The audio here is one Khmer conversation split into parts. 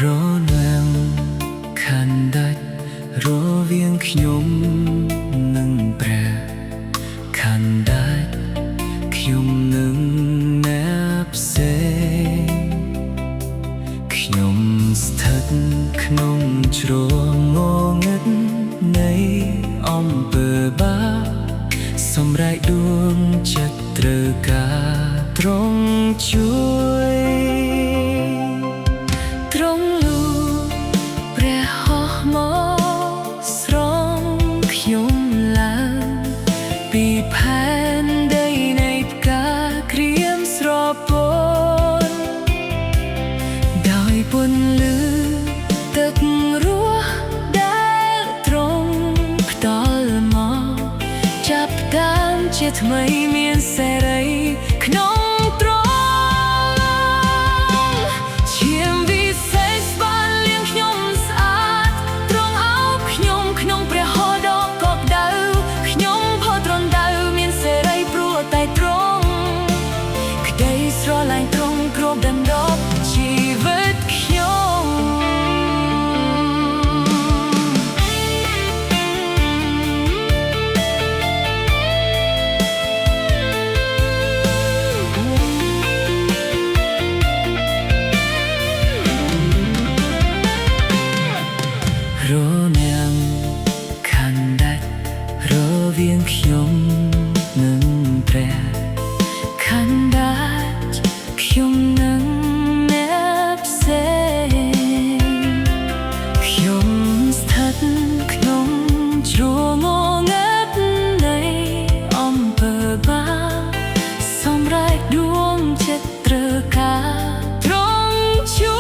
រណាំខានដាច់រវាងខ្ញុំនិងព្រះខានដាច់ខ្ញុំនឹងអ្នកផ្សេងខ្ញុំស្ថិតក្នុងជ្រងងឹតនៃអំពើបាបសម្រែកដួងចិត្តត្រូវការទ្រង់ជួយទ្រង់លូព្រះហោះមកស្រង់ខ្ញុំឡើងពីផែនដីនៃផ្កាក្រៀមស្រពន់ដោយពន្លឺទឹករស់ដែលទ្រង់ផ្ដល់មកចាប់តាមជាថ្មីមានសេរីក្នុងទ្រង់ឈាមវិសេសបានលាងខ្ញុំស្អាតទ្រង់អោបខ្ញុំក្នុងព្រះហស្ថដ៏កក់ក្ដៅខ្ញុំផុតរណ្ដៅមានសេរីព្រោះតែទ្រង់ក្ដីស្រឡាញ់ទ្រង់គ្របដណ្ដប់ជីវិតខ្ញុំរណាំខានដាច់រវាងខ្ញុំនិងព្រះខានដាច់ខ្ញុំនឹងអ្នកផ្សេងខ្ញុំស្ថិតក្នុងជ្រងងឹតនៃអំពើបាបសម្រែកដួងចិត្តត្រូវការទ្រង់ជួ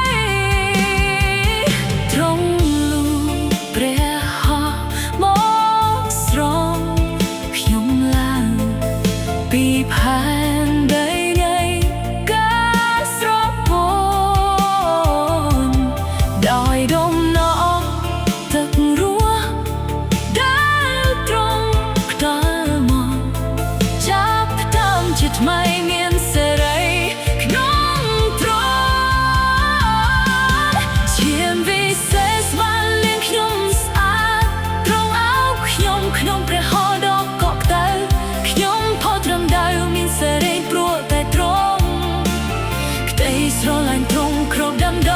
យទ្រង់លូព្រះហោះមកស្រង់ខ្ញុំឡើងពីផែនដីនៃការស្រពន់ដោយដុំណក់ទឹករស់ដែលទ្រង់ផ្ដល់មកចាប់តាមជាថ្មីមានសេរីក្នុងទ្រង់ឈាមវិសេសបានលាងខ្ញុំស្អាតទ្រង់អោបខ្ញុំក្នុងព្រះហស្ថដ៏កក់ក្ដៅខ្ញុំផុតរណ្ដៅមានសេរីព្រោះតែទ្រង់ក្ដីស្រឡាញ់ទ្រង់គ្របដណ្ដ